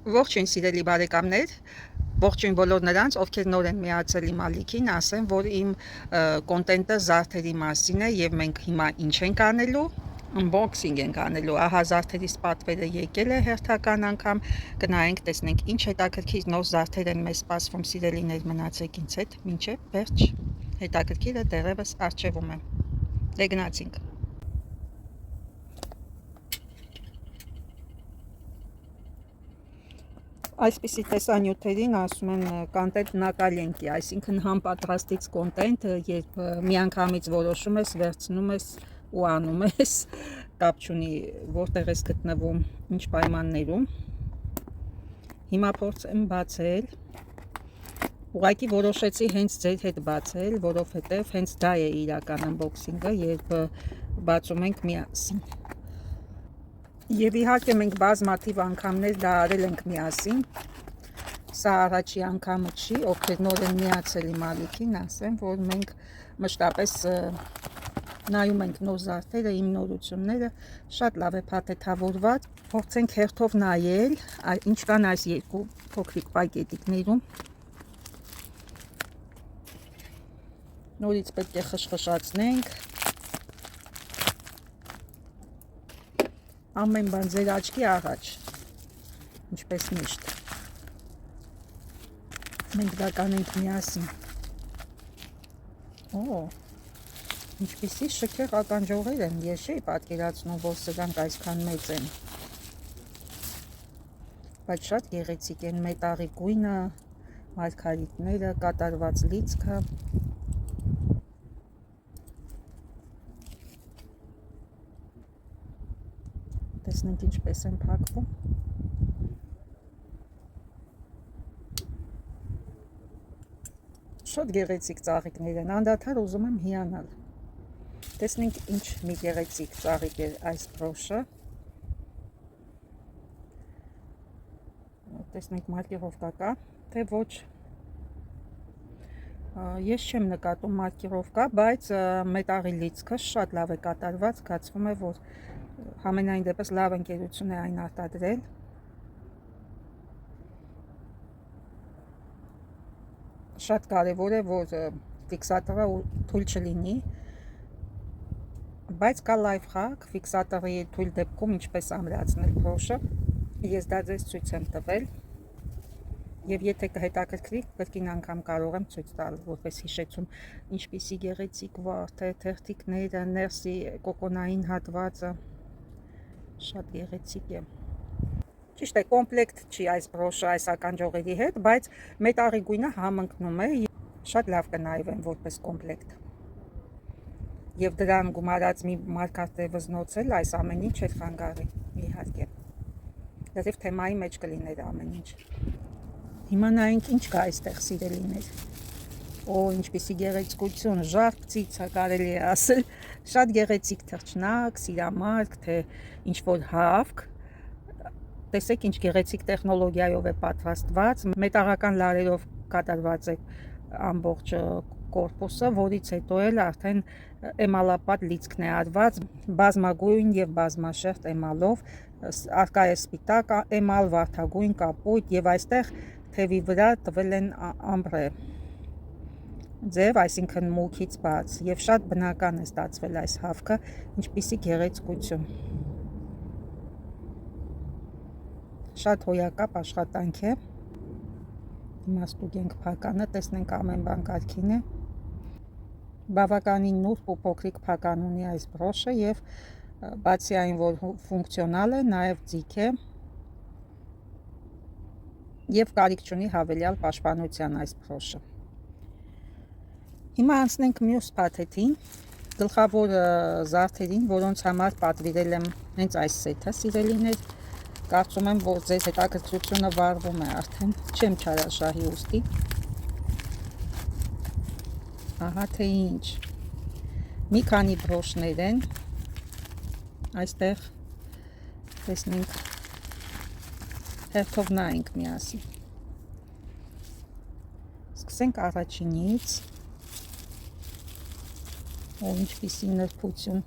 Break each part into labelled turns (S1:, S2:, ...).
S1: Ողջույն սիրելի բարեկամներ, ողջույն բոլոր նրանց, ովքեր նոր են միացել իմ ալիքին, ասեմ, որ իմ կոնտենտը զարդերի մասին է եւ մենք հիմա ինչ ենք անելու, unboxing ենք անելու, ահա զարդերից պատվերը եկել է հերթական անգամ, գնայենք տեսնենք ինչ հետաքրքիր նոր զարդեր են մեզ սպասվում, սիրելիներ, մնացեք ինձ հետ, մինչև վերջ, հետաքրքիրը դեռևս առջևում է, դե գնացինք։ Այսպիսի տեսանյութերին ասում են կոնտենտ նակալենկի, այսինքն համապատրաստից կոնտենտ, երբ միանգամից որոշում ես, վերցնում ես ու անում ես, կապ չունի որտեղ ես գտնվում, ինչ պայմաններում։ Հիմա փորձեմ բացել, ուղղակի որոշեցի հենց ձեր հետ բացել, որովհետև հենց դա է իրական unboxing-ը, երբ բացում ենք միասին։ Եվ իհարկե մենք բազմաթիվ անգամներ դա արել ենք միասին, սա առաջի անգամը չի, ովքեր նոր են միացել իմ ալիքին, ասեմ, որ մենք մշտապես նայում ենք նոր զարդերը, իմ նորությունները, շատ լավ է փաթեթավորված, փորձենք հերթով նայել, ինչ կան այս երկու փոքրիկ պակետիկներում, նորից պետք է խշխշացնենք, ամեն բան ձեր աչքի առաջ, ինչպես միշտ, մենք դա կանենք միասին, ինչպիսի շքեղ ականջողեր են, ես չէի պատկերացնում, որ սրանք այսքան մեծ են, բայց շատ գեղեցիկ են, մետաղի գույնը, մարգարիտները, կատարված լիցքը, տեսնենք ինչպես են փակվում, շատ գեղեցիկ ծաղիկներ են, անդադար ուզում եմ հիանալ, տեսնենք ինչ մի գեղեցիկ ծաղիկ է այս բրոշը, տեսնենք մարկիրովկա կա, թե ոչ, ես չեմ նկատում մարկիրովկա, բայց մետաղի լիցքը շատ լավ է կատարված, զգացվում է, որ համենայն դեպս լավ ընկերություն է այն արտադրել, շատ կարևոր է, որ ֆիքսատորը թույլ չլինի, բայց կա լայֆհակ, ֆիքսատորի թույլ դեպքում ինչպես ամրացնել բրոշը, ես դա ձեզ ցույց եմ տվել, եւ եթե կհետաքրքրի, կրկին անգամ կարող եմ ցույց տալ, որպես հիշեցում, ինչպիսի գեղեցիկ վարդ է, թերթիկները, ներսի կոկոնային հատվածը, շատ գեղեցիկ է։ Ճիշտ է, կոմպլեկտ չի այս բրոշը այս ականջողերի հետ, բայց մետաղի գույնը համընկնում է, շատ լավ կնայվեն որպես կոմպլեկտ։ Եվ դրան գումարած մի մարկարտե վզնոցել այս ամեն ինչ էր խանգարի, իհարկե։ Դեռև թեմայի մեջ կլիներ ամեն ինչ։ Հիմա նայենք ինչ կա այստեղ, սիրելիներ։ Ինչպիսի գեղեցկություն, ժարկ ծիծա կարելի է ասել, շատ գեղեցիկ թռչնակ, սիրամարգ, թե ինչ-որ հավք, տեսեք ինչ գեղեցիկ տեխնոլոգիայով է պատրաստված, մետաղական լարերով կատարված է ամբողջ կորպուսը, որից հետո էլ արդեն էմալապատ լիցքն է արված, բազմագույն եւ բազմաշերտ էմալով, արկա է սպիտակ էմալ, վարդագույն, կապույտ եւ այստեղ թևի վրա տվել են ամբրե ձև, այսինքն մուքից բաց, եւ շատ բնական է ստացվել այս հավքը, ինչպիսի գեղեցկություն։ Շատ հոյակապ աշխատանք է։ Հիմա ստուգենք փականը, տեսնենք ամեն բան կարգին է։ Բավականին նուրբ ու փոքրիկ փական ունի այս բրոշը եւ բացի այն, որ ֆունկցիոնալ է, նաեւ ձիգ է եւ կարիք չունի հավելյալ պաշտպանության այս բրոշը։ Հիմա անցնենք մյուս փաթեթին, գլխավոր զարդերին, որոնց համար պատվիրել եմ հենց այս սեթը, սիրելիներ, կարծում եմ, որ ձեզ հետաքրքրությունը վառվում է արդեն, չեմ չարաշահի ուստի, ահա թե ինչ, մի քանի բրոշներ են, այստեղ տեսնենք, հերթով նայենք միասին, սկսենք առաջինից, ինչպիսի նրբություն,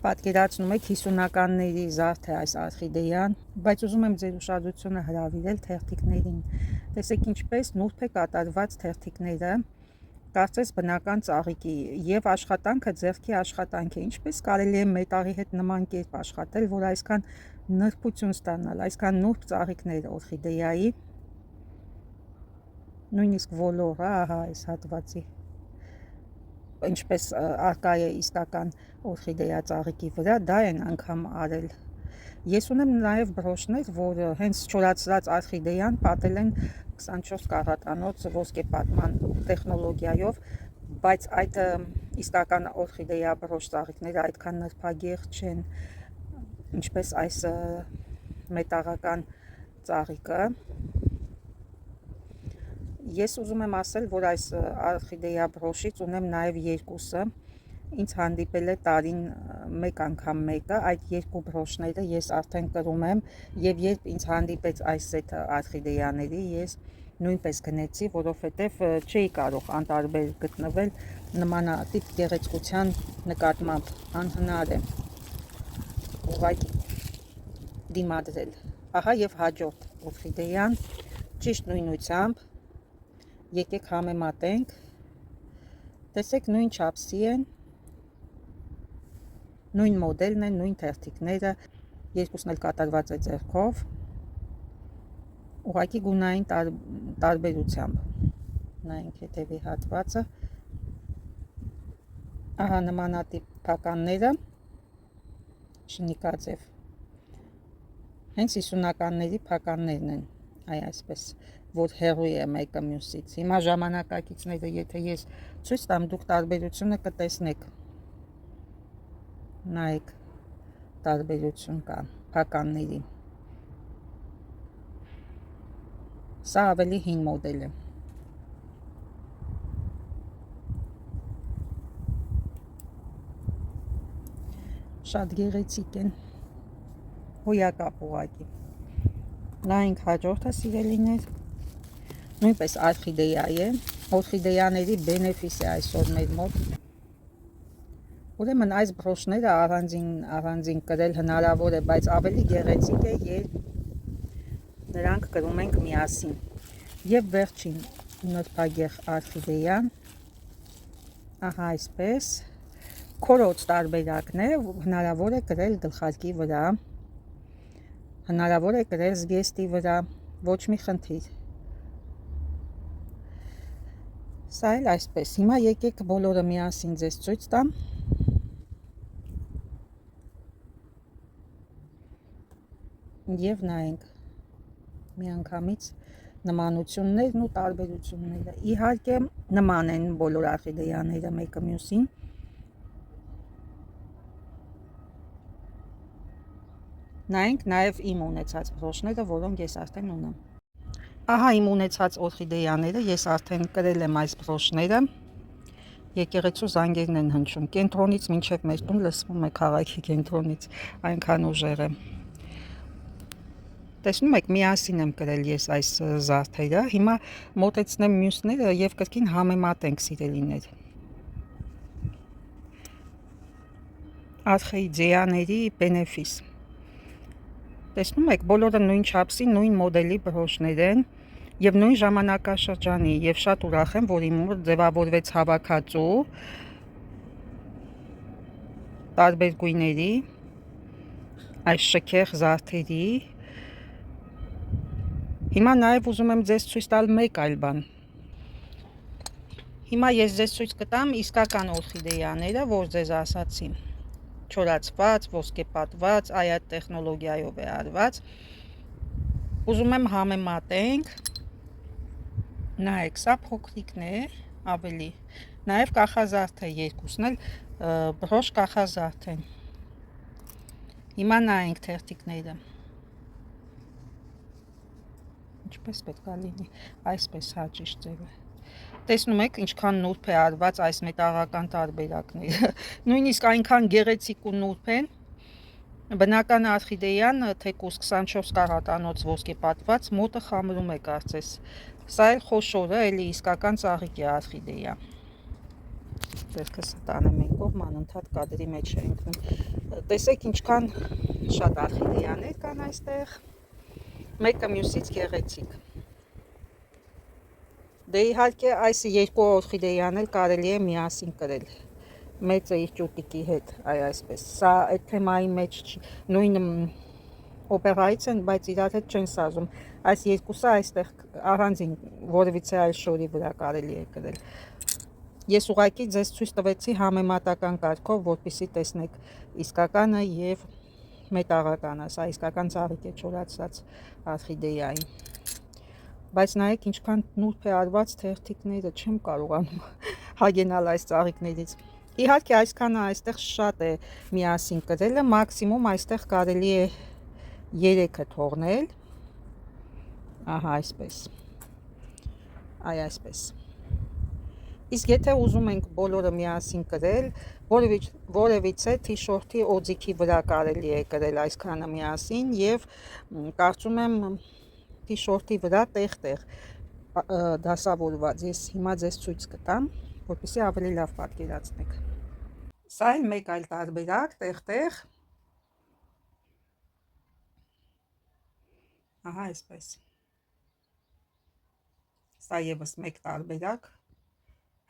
S1: Պատկերացնում եք 50-ականների զարդ է այս օրխիդեան, բայց ուզում եմ ձեր ուշադրությունը հրավիրել թերթիկներին։ Տեսեք ինչպես նուրբ է կատարված թերթիկները, կարծես բնական ծաղիկի, եւ աշխատանքը ձեռքի աշխատանք է։ Ինչպես կարելի է մետաղի հետ նման կերպ աշխատել, որ այսքան նրբություն ստանալ, այսքան նուրբ ծաղիկներ օրխիդեայի, նույնիսկ ոլորը, ահա այս հատվածի ինչպես արկա է իսկական օրխիդեա ծաղիկի վրա, դա են անգամ արել։ Ես ունեմ նաև բրոշներ, որ հենց չորացրած օրխիդեան պատել են 24 կարատանոց ոսկեպատման տեխնոլոգիայով, բայց այդ իսկական օրխիդեա բրոշ ծաղիկները այդքան նրբագեղ չեն, ինչպես այս մետաղական ծաղիկը։ Ես ուզում եմ ասել, որ այս օրխիդեա բրոշից ունեմ նաև երկուսը, ինձ հանդիպել է տարին մեկ անգամ մեկը, այդ երկու բրոշները ես արդեն կրում եմ, եւ երբ ինձ հանդիպեց այս սեթը օրխիդեաների, ես նույնպես գնեցի, որովհետև չէի կարող անտարբեր գտնվել, նմանատիպ գեղեցկության նկատմամբ անհնար է ուղղակի դիմադրել։ Ահա եւ հաջորդ օրխիդեան ճիշտ նույնությամբ, եկեք համեմատենք, տեսեք նույն չափսի են, նույն մոդելն են, նույն թերթիկները, երկուսն էլ կատարված է ձեռքով, ուղղակի գունային տարբերությամբ։ Նայենք հետևի հատվածը, ահա նմանատիպ փականները, շնիկաձև, հենց 50-ականների փականներն են, այսպես, որ հեռու է մեկը մյուսից։ Հիմա ժամանակակիցները, եթե ես ցույց տամ, դուք տարբերությունը կտեսնեք։ Նայեք, տարբերություն կա փականների։ Սա ավելի հին մոդել է։ Շատ գեղեցիկ են, հոյակապ ուղղակի։ Նայենք հաջորդը, սիրելիներ, նույնպես օրխիդեա է, օրխիդեաների բենեֆիս է այսօր մեր մոտ։ Ուրեմն այս բրոշները առանձին կրել հնարավոր է, բայց ավելի գեղեցիկ է, երբ նրանք կրում ենք միասին։ Եվ վերջին նրբագեղ օրխիդեան, ահա այսպես, քորոց տարբերակն է, հնարավոր է կրել գլխարկի վրա, հնարավոր է կրել զգեստի վրա, ոչ մի խնդիր։ Սա էլ այսպես։ Հիմա եկեք բոլորը միասին ձեզ ցույց տամ։ Եվ նայենք միանգամից նմանություններն ու տարբերությունները։ Իհարկե նման են բոլոր օրխիդեաները մեկը մյուսին։ Նայենք նաև իմ ունեցած բրոշները, որոնք ես արդեն ունեմ։ Ահա իմ ունեցած օրխիդեաները, ես արդեն կրել եմ այս բրոշները, եկեղեցու զանգերն են հնչում, կենտրոնից մինչև մեր տուն լսվում է քաղաքի կենտրոնից, այնքան ուժեղ է։ Տեսնում եք, միասին եմ կրել ես այս զարդերը, հիմա մոտեցնեմ մյուսները եւ կրկին համեմատենք, սիրելիներ։ Օրխիդեաների բենեֆիս։ Տեսնում եք, բոլորը նույն չափսի, նույն մոդելի բրոշներ են եւ նույն ժամանակաշրջանի, եւ շատ ուրախ եմ, որ իմ մոտ ձևավորվեց հավաքածու տարբեր գույների, այս շքեղ զարդերի։ Հիմա նաեւ ուզում եմ ձեզ ցույց տալ մեկ այլ բան։ Հիմա ես ձեզ ցույց կտամ իսկական օրխիդեաները, որ ձեզ ասացի, չորացված, ոսկեպատված, այդ տեխնոլոգիայով է արված։ Ուզում եմ համեմատենք, նայեք, սա փոքրիկն է, ավելի, նաև կախազարդ է, երկուսն էլ բրոշ կախազարդ են։ Հիմա նայենք թերթիկները։ Ինչպես պետք է լինի, այսպես հաճիշտ ձև է։ Տեսնում եք, ինչքան նուրբ է արված այս մետաղական տարբերակները, նույնիսկ այնքան գեղեցիկ ու նուրբ են, բնական օրխիդեան թեկուզ 24 կարատանոց ոսկեպատված մոտը խամրում է կարծես, սա էլ խոշորը, էլի իսկական ծաղիկ է օրխիդեա։ ձերքս տանեմ ենք կողմ անընդհատ կադրի մեջ է ընկնում։ Տեսեք ինչքան շատ օրխիդեյաներ կան այստեղ, մեկը մյուսից գեղեցիկ։ Դե իհարկե այս երկու օրխիդեան էլ կարելի է միասին կրել, մեծը իր ճուտիկի հետ, այսպես։ Սա այդ թեմայի մեջ նույն օպերայից են, բայց իրար հետ չեն սազում։ Այս երկուսը այստեղ առանձին որևիցե այլ շորի վրա կարելի է կրել։ Ես ուղղակի ձեզ ցույց տվեցի համեմատական կարգով, որպեսզի տեսնեք իսկականը եւ մետաղականը, սա իսկական ծաղիկ է չորացած օրխիդեայի։ Բայց նայեք ինչքան նուրբ է արված թերթիկները, չեմ կարողանում հագենալ այս ծաղիկներից։ Իհարկե այսքանը այստեղ շատ է միասին կրելը, մաքսիմում այստեղ կարելի է 3-ը թողնել։ Ահա այսպես։ Այսպես։ Իսկ եթե ուզում ենք բոլորը միասին կրել, որևիցե թիշորտի օձիքի վրա կարելի է կրել այսքանը միասին եւ կարծում եմ թիշորտի վրա տեղ-տեղ դասավորված։ Ես հիմա ձեզ ցույց կտամ, որպեսզի ավելի լավ պատկերացնեք։ Սա էլ մեկ այլ տարբերակ տեղ-տեղ։ Ահա այսպես։ Սա եւս մեկ տարբերակ,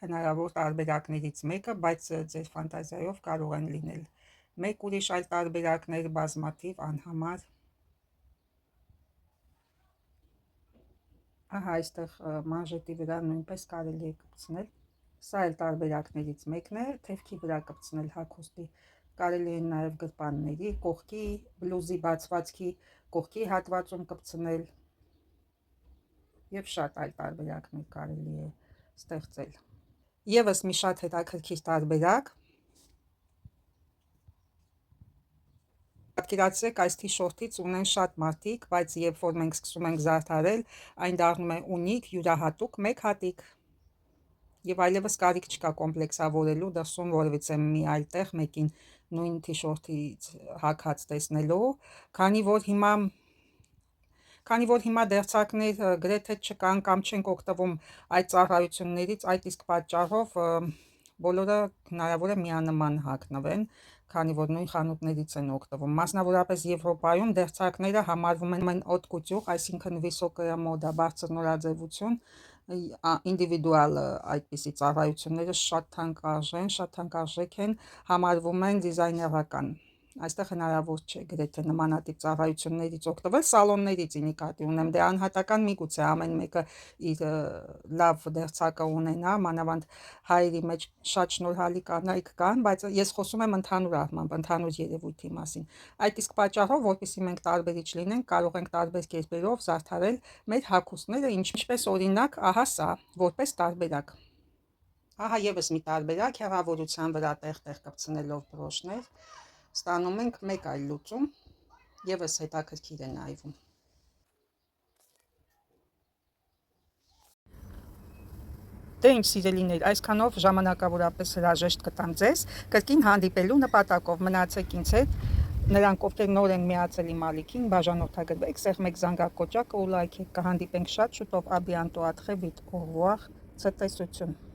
S1: հնարավոր տարբերակներից մեկը, բայց ձեր ֆանտազիայով կարող են լինել մեկ ուրիշ այլ տարբերակներ, բազմաթիվ, անհամար։ Ահա այստեղ մանժետի վրա նույնպես կարելի է կպցնել։ Սա էլ տարբերակներից մեկն է, թևքի վրա կպցնել հագուստի, կարելի է նաև գրպանների, կողքի, բլուզի բացվածքի, կողքի հատվածում կպցնել եւ շատ այլ տարբերակներ կարելի է ստեղծել։ Եվս մի շատ հետաքրքիր տարբերակ։ Պատկերացրեք այս թիշորտից ունեն շատ մարդիկ, բայց երբ որ մենք սկսում ենք զարդարել, այն դառնում է ունիկ, յուրահատուկ, մեկ հատիկ։ Եվ այլևս կարիք չկա կոմպլեքսավորելու դրսում որևիցե մի այլ տեղ մեկին նույն թիշորտից հագած տեսնելու, քանի որ հիմա դերձակներ գրեթե չկան կամ չենք օգտվում այդ ծառայություններից, այդ իսկ պատճառով բոլորը հնարավոր է միանման հագնվեն, քանի որ նույն խանութներից են օգտվում։ Մասնավորապես Եվրոպայում դերձակները համարվում են haute couture, այսինքն վիսոկոյա մոդա, բարձր նորաձևություն, ինդիվիդուալ այդպիսի ծառայությունները շատ թանկարժեք են, համարվում են դիզայներական։ Այստեղ հնարավոր չէ գրեթե նմանատիպ ծառայություններից օգտվել, սալոններից նկատի ունեմ, դե անհատական միգուցե ամեն մեկը իր լավ դերձակը ունենա, մանավանդ հայերի մեջ շատ շնորհալի կանայք կան, բայց ես խոսում եմ ընդհանուր առմամբ, ընդհանուր երևույթի մասին։ Այդ իսկ պատճառով, որպեսզի մենք տարբերիչ լինենք, կարող ենք տարբեր կերպերով զարդարել մեր հագուստները, ինչպես օրինակ, ահա սա, որպես տարբերակ։ Ահա եւս մի տարբերակ, հեռավորության վրա տեղ-տեղ կպցնելով բրոշներ, ստանում ենք մեկ այլ լուծում, եւս հետաքրքիր է նայվում։ Դե ինչ սիրելիներ, այսքանով ժամանակավորապես հրաժեշտ կտամ ձեզ, կրկին հանդիպելու նպատակով մնացեք ինձ հետ, նրանք ովքեր նոր են միացել իմ ալիքին, բաժանորդագրվեք, սեղմեք զանգակոճակը ու լայքեք, կհանդիպենք շատ շուտով, à bientôt, à très vite, au revoir, ցտեսություն։